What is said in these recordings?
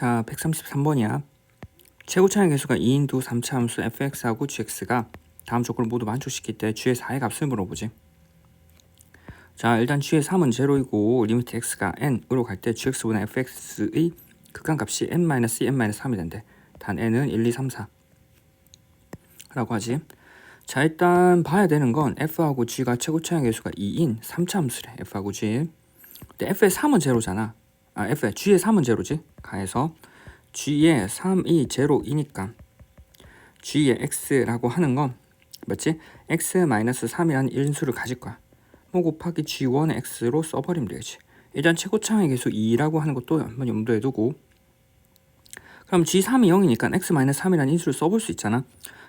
자, 133번이야. 최고차의 개수가 2인 두 3차 함수 fx하고 gx가 다음 조건을 모두 만족시킬 때 g의 4의 값을 물어보지. 자, 일단 g의 3은 제로이고 리미트 x가 n으로 갈 때 gx분의 fx의 극한값이 n-2, n-3이 된대. 단 n은 1, 2, 3, 4 라고 하지. 자, 일단 봐야 되는 건 f하고 g가 최고차의 개수가 2인 3차 함수래. f하고 g. 근데 f의 3은 제로잖아. g의 3은 제로지. 가해서 g의 3이 제로이니까 g의 x라고 하는 건 맞지? x-3이라는 인수를 가질 거야. 뭐 곱하기 g1의 x로 써버리면 되겠지. 일단 최고차의 개수 2라고 하는 것도 한번 염두에 두고, 그럼 g3이 0이니까 x-3이라는 인수를 써볼 수 있잖아.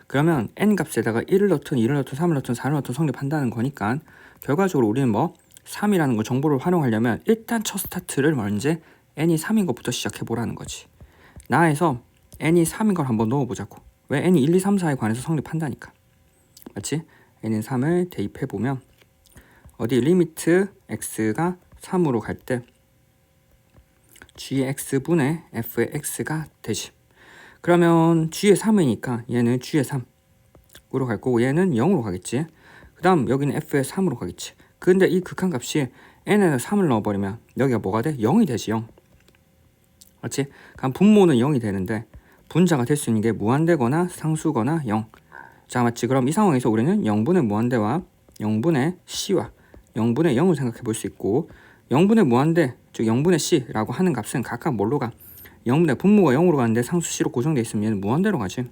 그러면 n 값에다가 1을 넣든 2를 넣든 3을 넣든 4를 넣든 성립한다는 거니까 결과적으로 우리는 뭐 3이라는 거 정보를 활용하려면 일단 첫 스타트를 먼저 n이 3인 것부터 시작해 보라는 거지. 나에서 n이 3인 걸 한번 넣어보자고. 왜? n이 1, 2, 3, 4에 관해서 성립한다니까. 맞지? n인 3을 대입해 보면 어디 리미트 x가 3으로 갈 때 g의 x분의 f의 x가 되지. 그러면 g의 3이니까 얘는 g의 3으로 갈 거고 얘는 0으로 가겠지. 그 다음 여기는 f의 3으로 가겠지. 근데 이 극한값이 n에다 3을 넣어버리면 여기가 뭐가 돼? 0이 되지. 0. 맞지? 그럼 분모는 0이 되는데 분자가 될 수 있는 게 무한대거나 상수거나 0. 자, 맞지? 그럼 이 상황에서 우리는 0분의 무한대와 0분의 c와 0분의 0을 생각해 볼 수 있고, 0분의 무한대, 즉 0분의 c라고 하는 값은 각각 뭘로 가? 0분의 분모가 0으로 가는데 상수 c로 고정되어 있으면 얘는 무한대로 가지.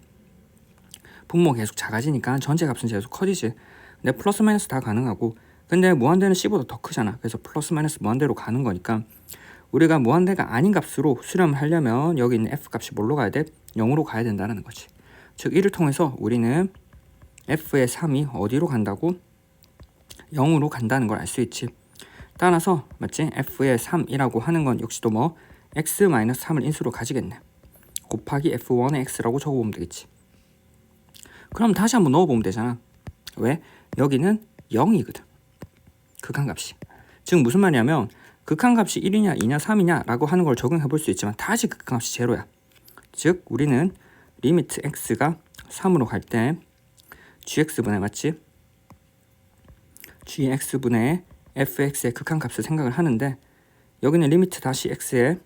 분모가 계속 작아지니까 전체 값은 계속 커지지. 근데 플러스 마이너스 다 가능하고, 근데 무한대는 c보다 더 크잖아. 그래서 플러스 마이너스 무한대로 가는 거니까 우리가 무한대가 아닌 값으로 수렴을 하려면 여기 있는 f 값이 뭘로 가야 돼? 0으로 가야 된다는 거지. 즉 이를 통해서 우리는 f의 3이 어디로 간다고? 0으로 간다는 걸 알 수 있지. 따라서 맞지? f의 3이라고 하는 건 역시도 뭐 x-3을 인수로 가지겠네. 곱하기 f1의 x라고 적어보면 되겠지. 그럼 다시 한번 넣어보면 되잖아. 왜? 여기는 0이거든. 극한값이. 즉 무슨 말이냐면 극한값이 1이냐 2냐 3이냐 라고 하는 걸 적용해 볼 수 있지만 다시 극한값이 제로야. 즉 우리는 리미트 x가 3으로 갈 때 gx분의 맞지? gx분의 fx의 극한값을 생각을 하는데 여기는 리미트 다시 x에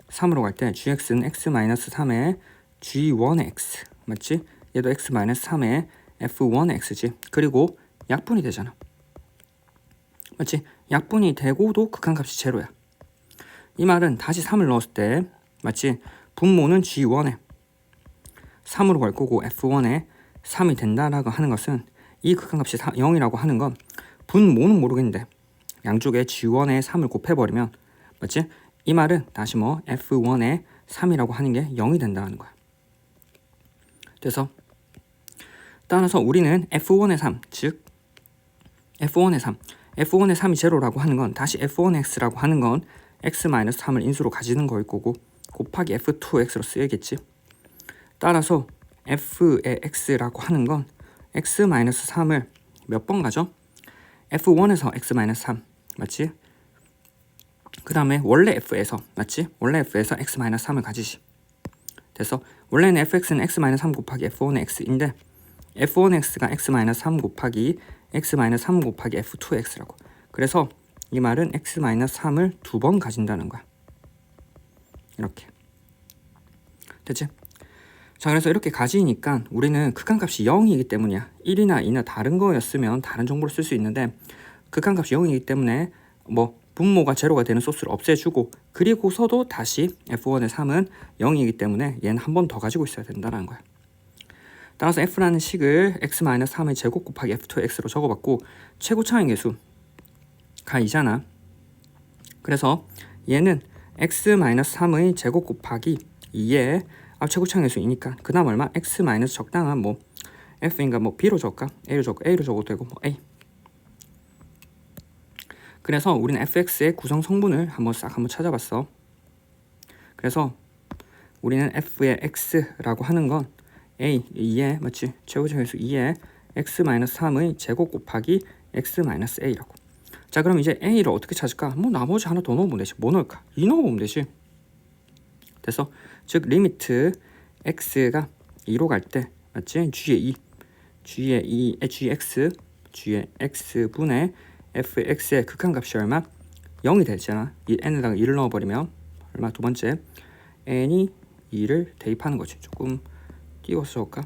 3으로 갈 때 gx는 x-3의 g1의 x 맞지? 얘도 x-3의 f1의 x지. 그리고 약분이 되잖아. 맞지? 약분이 되고도 극한값이 제로야. 이 말은 다시 3을 넣었을 때 맞지? 분모는 g1에 3으로 갈 거고 f1에 3이 된다라고 하는 것은 이 극한값이 0이라고 하는 건 분모는 모르겠는데 양쪽에 g1에 3을 곱해버리면 맞지? 이 말은 다시 뭐 f1에 3이라고 하는 게 0이 된다는 거야. 그래서 따라서 우리는 f1의 3, 즉 f1의 3, f1의 3이 제로라고 하는 건 다시 f1x라고 하는 건 x-3을 인수로 가지는 거일 거고 곱하기 f2x로 쓰여야겠지. 따라서 f의 x라고 하는 건 x-3을 몇 번 가죠? f1에서 x-3 맞지? 그 다음에 원래 f에서 맞지? 원래 f에서 x-3을 가지지. 그래서 원래는 fx는 x-3 곱하기 f1의 x인데 f1x가 x-3 곱하기 x-3 곱하기 f2x라고. 그래서 이 말은 x-3을 두 번 가진다는 거야. 이렇게. 됐지? 자, 그래서 이렇게 가지니까 우리는 극한값이 0이기 때문이야. 1이나 2나 다른 거였으면 다른 정보를 쓸 수 있는데 극한값이 0이기 때문에 뭐 분모가 제로가 되는 소스를 없애주고 그리고서도 다시 f1의 3은 0이기 때문에 얘는 한 번 더 가지고 있어야 된다는 거야. 따라서 f라는 식을 x-3의 제곱 곱하기 f2x로 적어봤고 최고차의 개수가 2잖아. 그래서 얘는 x-3의 제곱 곱하기 2에 최고차의 개수이니까 그 다음 얼마? x- 적당한 뭐 f인가 뭐 b로 적을까? a로 적어도 되고 뭐 a. 그래서 우리는 fx의 구성 성분을 한번 찾아봤어. 그래서 우리는 f의 x라고 하는 건 a 2에 맞지? 최고차의 개수 2에 x-3의 제곱 곱하기 x-a라고. 자, 그럼 이제 a를 어떻게 찾을까? 뭐 나머지 하나 더 넣어보면 되지. 뭐 넣을까? 2 넣어보면 되지. 그래서 즉 리미트 x가 2로 갈 때 맞지? g의 2 g의 x분의 fx의 극한값이 얼마? 0이 되잖아. 이 n에다가 2를 넣어버리면 얼마? 두 번째 n이 2를 대입하는 거지. 조금 띄워서 적을까?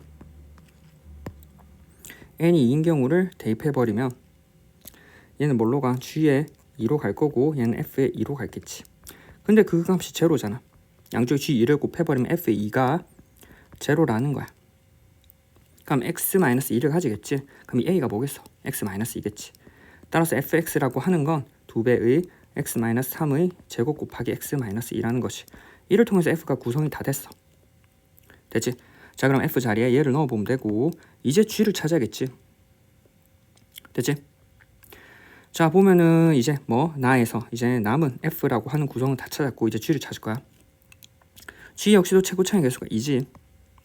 n이 2인 경우를 대입해버리면 얘는 뭘로 가? g의 2로 갈 거고 얘는 f의 2로 갔겠지. 근데 그 값이 제로잖아. 양쪽에 g2를 곱해버리면 f의 2가 제로라는 거야. 그럼 x-2를 가지겠지. 그럼 이 a가 뭐겠어? x-2겠지. 따라서 fx라고 하는 건 2배의 x-3의 제곱 곱하기 x-2라는 것이. 이를 통해서 f가 구성이 다 됐어. 됐지? 자, 그럼 f 자리에 얘를 넣어보면 되고 이제 g를 찾아야겠지. 됐지? 자, 보면은 이제 나에서 이제 남은 f라고 하는 구성은 다 찾았고 이제 g를 찾을 거야. g 역시도 최고차의 개수가 2지.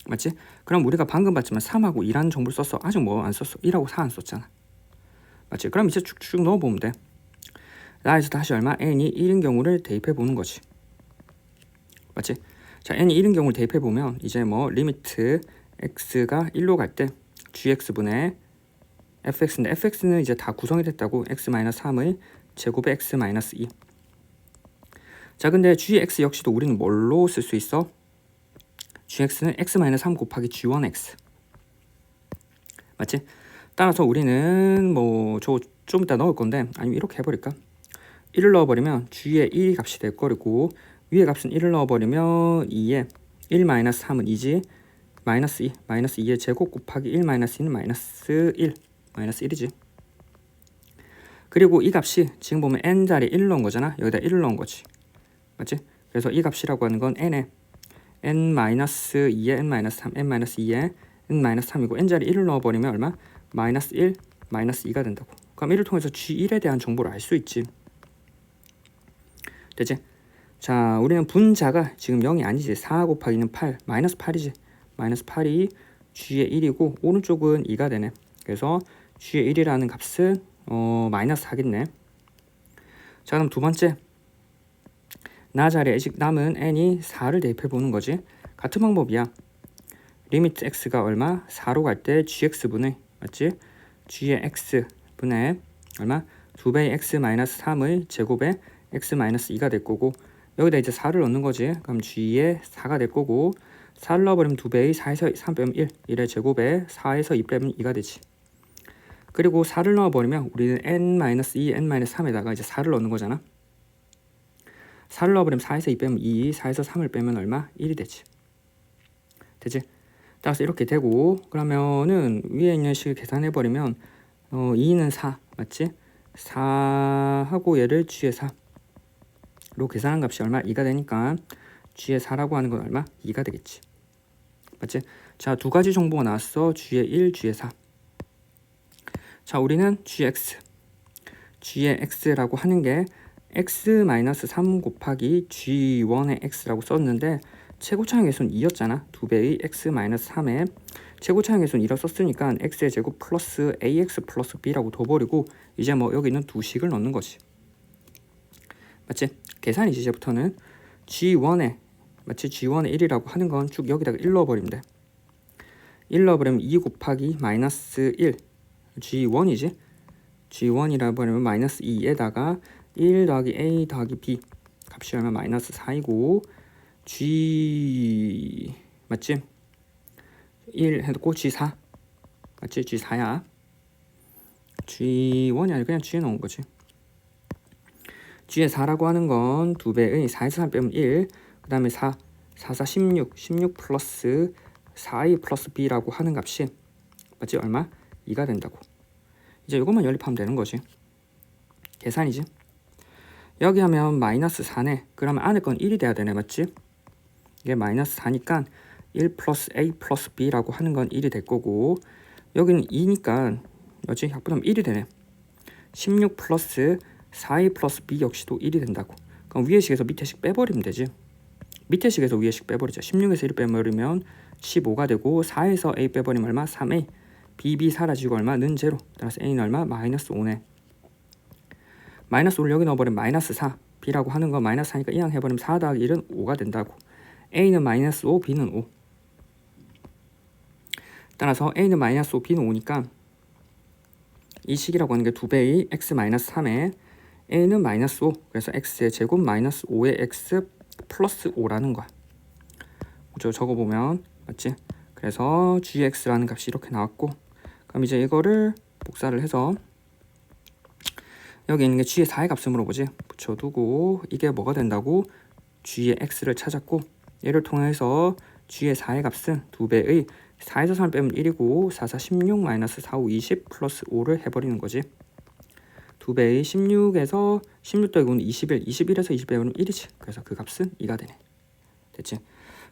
맞지? 그럼 우리가 방금 봤지만 3하고 2라는 정보를 썼어. 아직 안 썼어. 1하고 4 안 썼잖아. 맞지? 그럼 이제 쭉쭉 넣어보면 돼. 나에서 다시 얼마? n이 1인 경우를 대입해보는 거지. 맞지? 자, n이 1인 경우를 대입해보면 이제 리미트 x가 1로 갈 때 gx분의 fx인데 fx는 이제 다 구성이 됐다고. x-3의 제곱의 x-2. 자, 근데 gx 역시도 우리는 뭘로 쓸 수 있어? gx는 x-3 곱하기 g1x. 맞지? 따라서 우리는 좀 이따 넣을 건데 아니면 이렇게 해버릴까? 1을 넣어버리면 g의 1이 값이 될 거리고 위의 값은 1을 넣어버리면 2에 1-3은 2지. 마이너스 2, 마이너스 2의 제곱 곱하기 1-2는 마이너스 1, 마이너스 1이지. 그리고 이 값이 지금 보면 n 자리에 1을 넣은 거잖아. 여기다 1을 넣은 거지. 맞지? 그래서 이 값이라고 하는 건 n에 n-2에 n-3, n-2에 n-3이고 n 자리에 1을 넣어버리면 얼마? 마이너스 1, 마이너스 2가 된다고. 그럼 이를 통해서 g1에 대한 정보를 알 수 있지. 되지? 자, 우리는 분자가 지금 0이 아니지. 4 곱하기는 8, 마이너스 8이지. 마이너스 8이 g의 1이고 오른쪽은 2가 되네. 그래서 g의 1이라는 값은 마이너스 4겠네. 자, 그럼 두 번째 나 자리에 아직 남은 n이 4를 대입해보는 거지. 같은 방법이야. 리미트 x가 얼마? 4로 갈 때 gx분의 맞지? g의 x분의 얼마? 2배의 x-3의 제곱에 x-2가 될 거고 여기다 이제 4를 넣는 거지. 그럼 g의 4가 될 거고 4를 넣어버리면 2배의 4에서 3 빼면 1, 1의 제곱에 4에서 2 빼면 2가 되지. 그리고 4를 넣어버리면 우리는 n-2, n-3에다가 이제 4를 넣는 거잖아. 4를 넣어버리면 4에서 2 빼면 2, 4에서 3을 빼면 얼마? 1이 되지. 되지? 따라서 이렇게 되고 그러면은 위에 있는 식을 계산해버리면 2는 4 맞지? 4하고 얘를 g의 4로 계산한 값이 얼마? 2가 되니까 g의 4라고 하는 건 얼마? 2가 되겠지. 맞지? 자, 두 가지 정보가 나왔어. g의 1, g의 4. 자, 우리는 gx g의 x라고 하는 게 x-3 곱하기 g1의 x라고 썼는데 최고차의 개수는 2였잖아. 2배의 x-3에 최고차의 개수는 2라고 썼으니까 x의 제곱 플러스 ax 플러스 b라고 둬버리고 이제 여기는 두 식을 넣는 거지. 맞지? 계산이지. 이제부터는 g1에 맞지? g1의 1이라고 하는 건 쭉 여기다가 1 넣어버리면 돼. 1 넣어버리면 2 곱하기 마이너스 1 g1이지. g1이라고 버리면 마이너스 2에다가 1 더하기 a 더하기 b 값이 얼마? 마이너스 4이고 g 맞지? 1 해놓고 g4 맞지? g4야. g1이 아니라 그냥 g에 넣은 거지. g의 4라고 하는 건 2배의 4에서 3 빼면 1, 그 다음에 4, 4, 4, 16, 16 플러스 4a 플러스 b라고 하는 값이 맞지? 얼마? 2가 된다고. 이제 이것만 연립하면 되는 거지. 계산이지. 여기 하면 마이너스 4네. 그러면 안에 건 1이 돼야 되네. 맞지? 이게 마이너스 4니까 1 플러스 a 플러스 b라고 하는 건 1이 될 거고 여기는 2니까 뭐지? 약분하면 1이 되네. 16 플러스 4a 플러스 b 역시도 1이 된다고. 그럼 위의 식에서 밑에 식 빼버리면 되지. 밑에 식에서 위의 식 빼버리자. 16에서 1 빼버리면 15가 되고 4에서 a 빼버리면 얼마? 3a. bb 사라지고 얼마? 는 제로. 따라서 a는 얼마? 마이너스 5네. 마이너스 5를 여기 넣어버리면 마이너스 4. b라고 하는 거 마이너스 4니까 이항 해버리면 4 더하기 1은 5가 된다고. A는 마이너스 5, B는 5. 따라서 A는 마이너스 5, B는 5니까 이 식이라고 하는 게 2배의 x 마이너스 3에 A는 마이너스 5, 그래서 x의 제곱 마이너스 5의 x 플러스 5라는 거야. 그죠? 적어보면 맞지? 그래서 gx라는 값이 이렇게 나왔고, 그럼 이제 이거를 복사를 해서 여기 있는 게 g의 4의 값을 물어보지. 붙여두고 이게 뭐가 된다고? g의 x를 찾았고, 얘를 통해서 g의 4의 값은 2배의 4에서 3을 빼면 1이고 4, 4, 16 마이너스 4, 5, 20 플러스 5를 해버리는 거지. 2배의 16에서 16 더하기 21, 21에서 20 빼면 1이지. 그래서 그 값은 2가 되네. 됐지?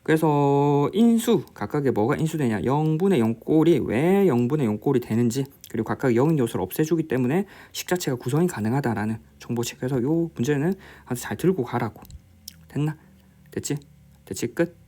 그래서 인수, 각각의 뭐가 인수되냐, 0분의 0꼴이 왜 0분의 0꼴이 되는지, 그리고 각각 0인 요소를 없애주기 때문에 식 자체가 구성이 가능하다라는 정보식. 그래서 요 문제는 아주 잘 들고 가라고. 됐나? 됐지? 끝.